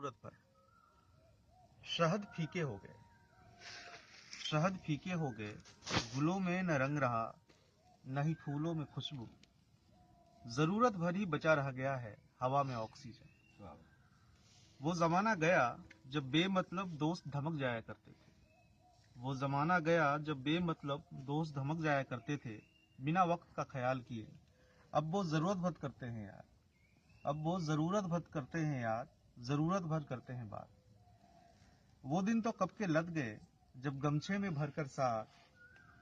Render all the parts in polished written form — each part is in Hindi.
जरूरत भर। शहद फीके हो गए, शहद फीके हो गए, गुलों में न रंग रहा, न ही फूलों में खुशबू। जरूरत भर ही बचा रह गया है हवा में ऑक्सीजन। वो जमाना गया जब बेमतलब दोस्त धमक जाया करते थे। वो जमाना गया जब बेमतलब दोस्त धमक जाया करते थे, बिना वक्त का ख्याल किए। अब वो जरूरत भर करते हैं यार, अब वो जरूरत भर करते हैं यार, जरूरत भर करते हैं बात। वो दिन तो कब के लद गए जब गमछे में भरकर साग,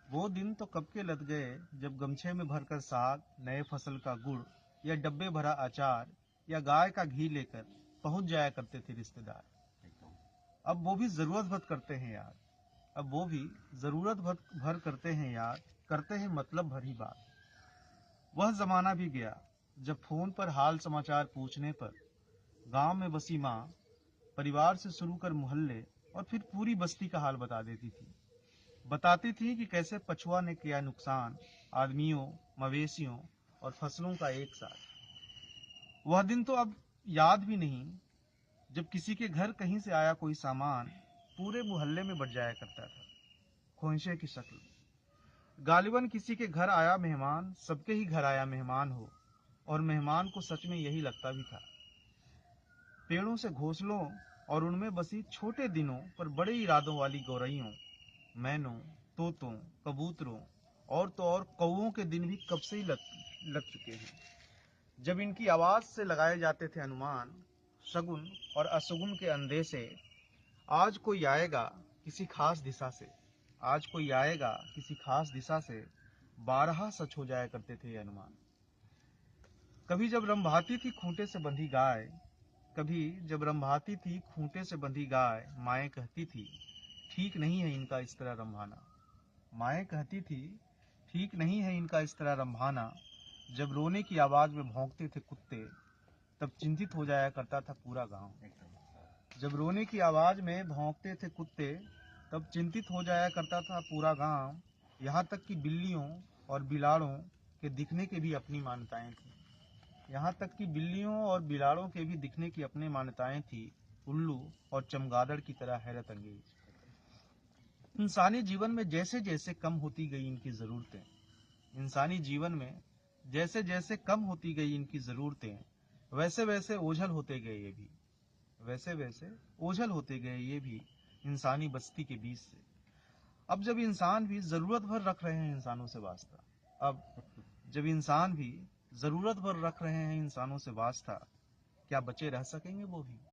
वो दिन तो कब के लद गए जब गमछे में भरकर साग, नए फसल का गुड़ या डब्बे भरा अचार या गाय का घी लेकर पहुंच जाया करते थे रिश्तेदार। अब वो भी जरूरत भर करते हैं यार, अब वो भी जरूरत भर करते हैं यार, करते हैं मतलब भर ही बात। वह जमाना भी गया जब फोन पर हाल समाचार पूछने पर गांव में बसी माँ परिवार से शुरू कर मोहल्ले और फिर पूरी बस्ती का हाल बता देती थी। बताती थी कि कैसे पछुआ ने किया नुकसान आदमियों, मवेशियों और फसलों का एक साथ। वह दिन तो अब याद भी नहीं जब किसी के घर कहीं से आया कोई सामान पूरे मोहल्ले में बट जाया करता था, खोइंचे की शक्ल। गालिबन किसी के घर आया मेहमान सबके ही घर आया मेहमान हो, और मेहमान को सच में यही लगता भी था। पेड़ों से घोंसलों और उनमें बसी छोटे दिनों पर बड़े इरादों वाली गौरैयों, मैनों, तोतों, कबूतरों और तो और कौओं के दिन भी कब से ही लग चुके हैं, जब इनकी आवाज से लगाए जाते थे अनुमान, शगुन और अशगुन के अंदेशे। आज कोई आएगा किसी खास दिशा से, आज कोई आएगा किसी खास दिशा से, 12 सच हो जाया करते थे ये अनुमान। कभी जब रंभाती थी खूंटे से बंधी गाय, कभी जब रंभाती थी खूंटे से बंधी गाय, माएँ कहती थी ठीक नहीं है इनका इस तरह रंभाना। माएँ कहती थी ठीक नहीं है इनका इस तरह रंभाना। जब रोने की आवाज में भौंकते थे कुत्ते, तब चिंतित हो जाया करता था पूरा गांव। जब रोने की आवाज में भौंकते थे कुत्ते, तब चिंतित हो जाया करता था पूरा गांव। यहाँ तक कि बिल्लियों और बिलाड़ों के दिखने की भी अपनी मान्यताएं थी, यहाँ तक कि बिल्लियों और बिलाड़ों के भी दिखने की अपनी मान्यताएं थी, उल्लू और चमगादड़ की तरह हैरत अंगेज। इंसानी जीवन में जैसे जैसे कम होती गई इनकी जरूरतें, इंसानी जीवन में जैसे जैसे कम होती गई इनकी जरूरतें, वैसे वैसे ओझल होते गए ये भी, वैसे वैसे ओझल होते गए ये भी इंसानी बस्ती के बीच से। अब जब इंसान भी जरूरत भर रख रहे हैं इंसानों से वास्ता, अब जब इंसान भी जरूरत भर रख रहे हैं इंसानों से वास्ता, क्या बचे रह सकेंगे वो भी?